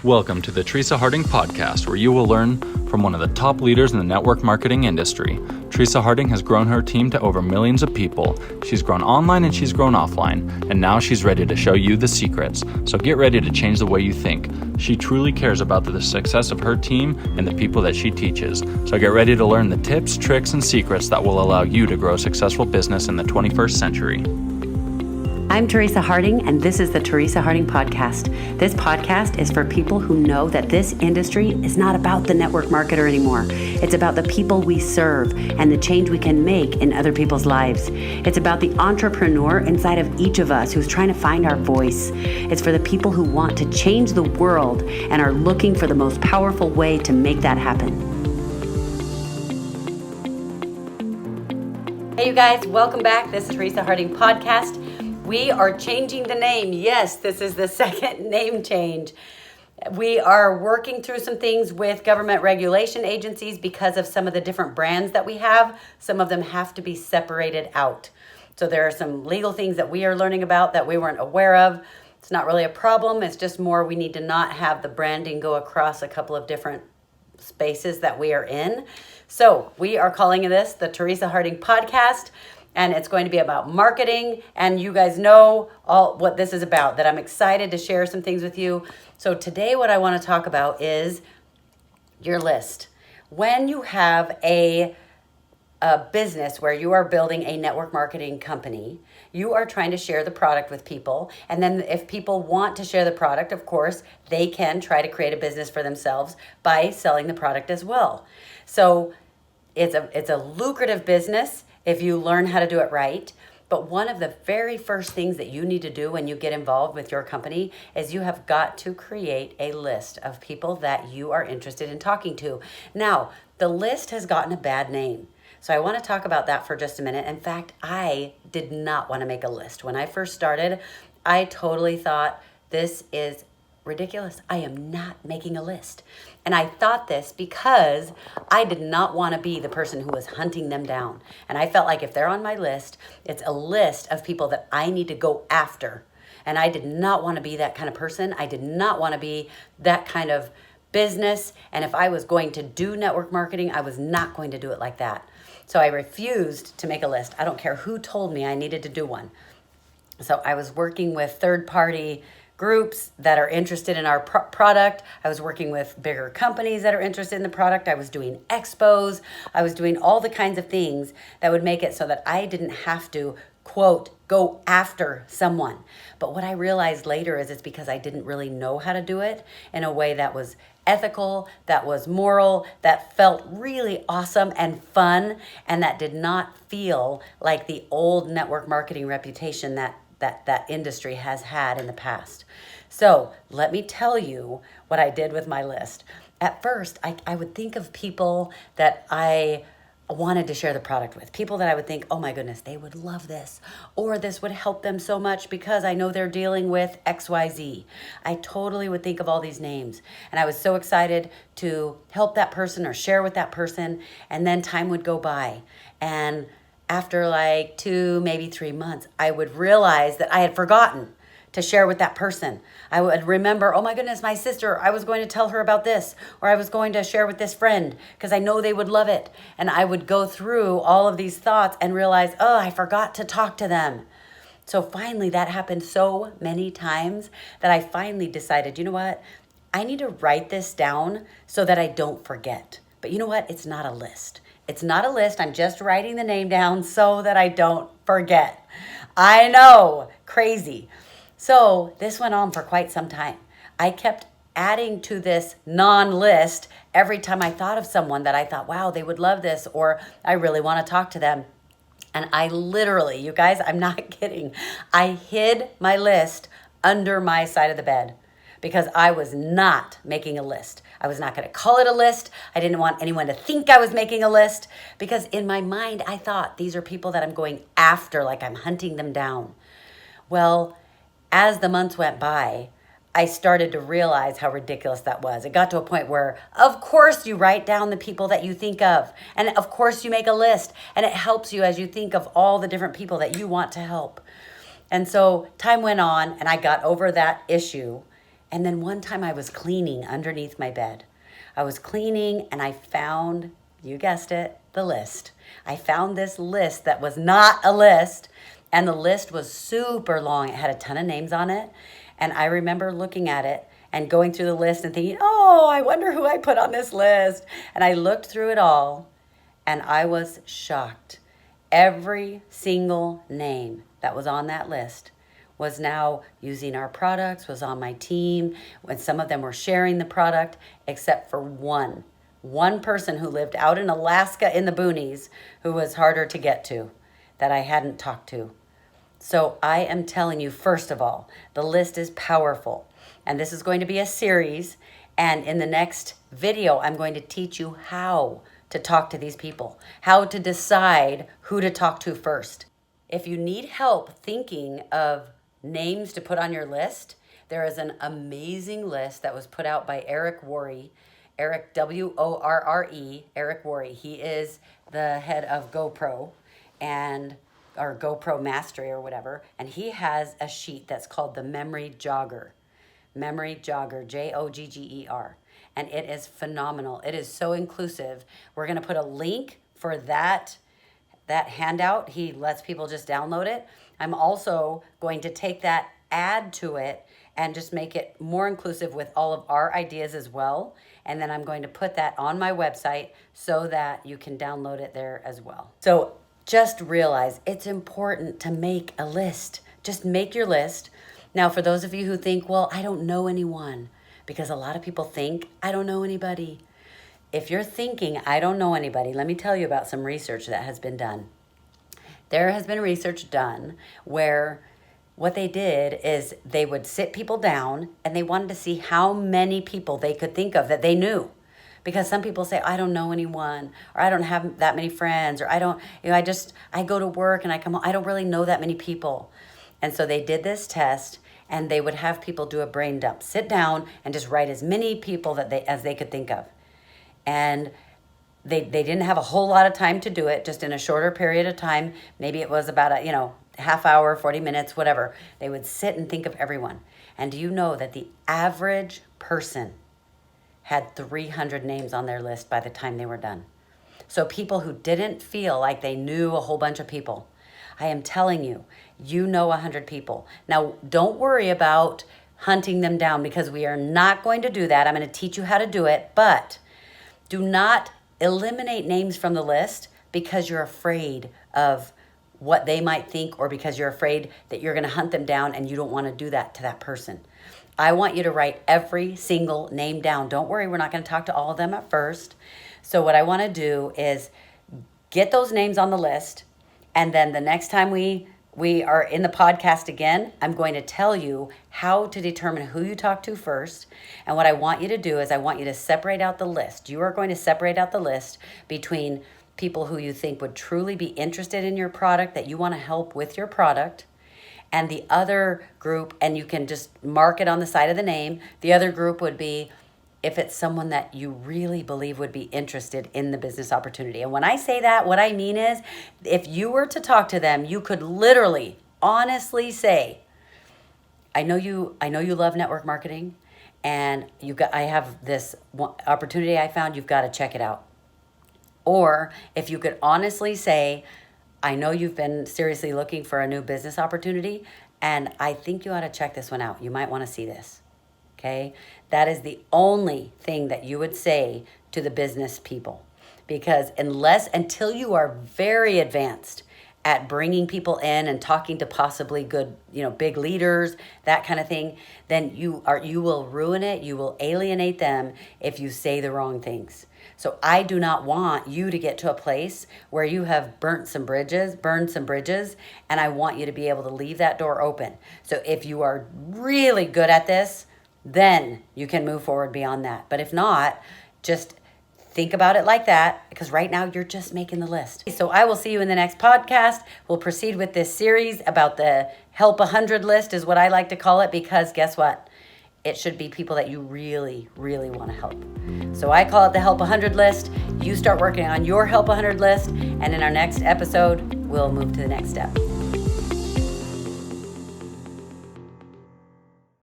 Welcome to the Teresa Harding Podcast, where you will learn from one of the top leaders in the network marketing industry. Teresa Harding has grown her team to over millions of people. She's grown online and she's grown offline, and now she's ready to show you the secrets. So get ready to change the way you think. She truly cares about the success of her team and the people that she teaches. So get ready to learn the tips, tricks, and secrets that will allow you to grow a successful business in the 21st century. I'm Teresa Harding, and this is the Teresa Harding Podcast. This podcast is for people who know that this industry is not about the network marketer anymore. It's about the people we serve and the change we can make in other people's lives. It's about the entrepreneur inside of each of us who's trying to find our voice. It's for the people who want to change the world and are looking for the most powerful way to make that happen. Hey, you guys, welcome back. This is Teresa Harding Podcast. We are changing the name. Yes, this is the second name change. We are working through some things with government regulation agencies because of some of the different brands that we have. Some of them have to be separated out. So there are some legal things that we are learning about that we weren't aware of. It's not really a problem. It's just more we need to not have the branding go across a couple of different spaces that we are in. So we are calling this the Teresa Harding Podcast. And it's going to be about marketing. And you guys know all what this is about, that I'm excited to share some things with you. So today what I want to talk about is your list. When you have a business where you are building a network marketing company, you are trying to share the product with people. And then if people want to share the product, of course, they can try to create a business for themselves by selling the product as well. So it's a lucrative business if you learn how to do it right. But one of the very first things that you need to do when you get involved with your company is you have got to create a list of people that you are interested in talking to. Now, the list has gotten a bad name. So I want to talk about that for just a minute. In fact, I did not want to make a list. When I first started, I totally thought this is ridiculous. I am not making a list. And I thought this because I did not want to be the person who was hunting them down. And I felt like if they're on my list, it's a list of people that I need to go after. And I did not want to be that kind of person. I did not want to be that kind of business. And if I was going to do network marketing, I was not going to do it like that. So I refused to make a list. I don't care who told me I needed to do one. So I was working with third-party groups that are interested in our product. I was working with bigger companies that are interested in the product. I was doing expos. I was doing all the kinds of things that would make it so that I didn't have to, quote, go after someone. But what I realized later is it's because I didn't really know how to do it in a way that was ethical, that was moral, that felt really awesome and fun, and that did not feel like the old network marketing reputation that industry has had in the past. So let me tell you what I did with my list. At first, I would think of people that I wanted to share the product with, people that I would think, oh my goodness, they would love this, or this would help them so much because I know they're dealing with XYZ. I totally would think of all these names, and I was so excited to help that person or share with that person, and then time would go by, and after like 2, maybe 3 months, I would realize that I had forgotten to share with that person. I would remember, oh my goodness, my sister, I was going to tell her about this, or I was going to share with this friend because I know they would love it. And I would go through all of these thoughts and realize, oh, I forgot to talk to them. So finally, that happened so many times that I finally decided, you know what? I need to write this down so that I don't forget. But you know what? It's not a list. It's not a list. I'm just writing the name down so that I don't forget. I know, crazy. So this went on for quite some time. I kept adding to this non-list every time I thought of someone that I thought, wow, they would love this, or I really want to talk to them. And I literally, you guys, I'm not kidding, I hid my list under my side of the bed because I was not making a list. I was not going to call it a list. I didn't want anyone to think I was making a list because in my mind, I thought these are people that I'm going after, like I'm hunting them down. Well, as the months went by, I started to realize how ridiculous that was. It got to a point where, of course, you write down the people that you think of. And of course, you make a list. And it helps you as you think of all the different people that you want to help. And so time went on, and I got over that issue. And then one time I was cleaning underneath my bed. I was cleaning and I found, you guessed it, the list. I found this list that was not a list, and the list was super long. It had a ton of names on it. And I remember looking at it and going through the list and thinking, oh, I wonder who I put on this list. And I looked through it all and I was shocked. Every single name that was on that list was now using our products, was on my team, when some of them were sharing the product, except for one person who lived out in Alaska in the boonies, who was harder to get to, that I hadn't talked to. So I am telling you, first of all, the list is powerful. And this is going to be a series. And in the next video, I'm going to teach you how to talk to these people, how to decide who to talk to first. If you need help thinking of names to put on your list, there is an amazing list that was put out by Eric Worre. Eric, W-O-R-R-E, Eric Worre. He is the head of GoPro or GoPro Mastery or whatever. And he has a sheet that's called the Memory Jogger. Memory Jogger, J-O-G-G-E-R. And it is phenomenal. It is so inclusive. We're going to put a link for that handout. He lets people just download it. I'm also going to take that, add to it, and just make it more inclusive with all of our ideas as well. And then I'm going to put that on my website so that you can download it there as well. So just realize it's important to make a list. Just make your list. Now, for those of you who think, well, I don't know anyone, because a lot of people think, I don't know anybody. If you're thinking, I don't know anybody, let me tell you about some research that has been done. There has been research done where what they did is they would sit people down and they wanted to see how many people they could think of that they knew. Because some people say, I don't know anyone, or I don't have that many friends, or I go to work and I come home, I don't really know that many people. And so they did this test and they would have people do a brain dump, sit down and just write as many people as they could think of. And they didn't have a whole lot of time to do it, just in a shorter period of time. Maybe it was about a half hour, 40 minutes, whatever. They would sit and think of everyone. And do you know that the average person had 300 names on their list by the time they were done? So people who didn't feel like they knew a whole bunch of people, I am telling you, you know 100 people. Now, don't worry about hunting them down, because we are not going to do that. I'm going to teach you how to do it, but do not eliminate names from the list because you're afraid of what they might think, or because you're afraid that you're going to hunt them down and you don't want to do that to that person. I want you to write every single name down. Don't worry, we're not going to talk to all of them at first. So what I want to do is get those names on the list, and then the next time we are in the podcast again, I'm going to tell you how to determine who you talk to first. And what I want you to do is I want you to separate out the list. You are going to separate out the list between people who you think would truly be interested in your product, that you want to help with your product, and the other group, and you can just mark it on the side of the name. The other group would be if it's someone that you really believe would be interested in the business opportunity. And when I say that, what I mean is, if you were to talk to them, you could literally, honestly say, I know you love network marketing, and I have this opportunity I found, you've got to check it out. Or if you could honestly say, I know you've been seriously looking for a new business opportunity, and I think you ought to check this one out. You might want to see this. Okay? That is the only thing that you would say to the business people. Because until you are very advanced at bringing people in and talking to possibly good, big leaders, that kind of thing, then you will ruin it. You will alienate them if you say the wrong things. So I do not want you to get to a place where you have burned some bridges, and I want you to be able to leave that door open. So if you are really good at this, then you can move forward beyond that. But if not, just think about it like that, because right now you're just making the list. So I will see you in the next podcast. We'll proceed with this series about the Help 100 list, is what I like to call it, because guess what? It should be people that you really, really want to help. So I call it the Help 100 list. You start working on your Help 100 list, and in our next episode, we'll move to the next step.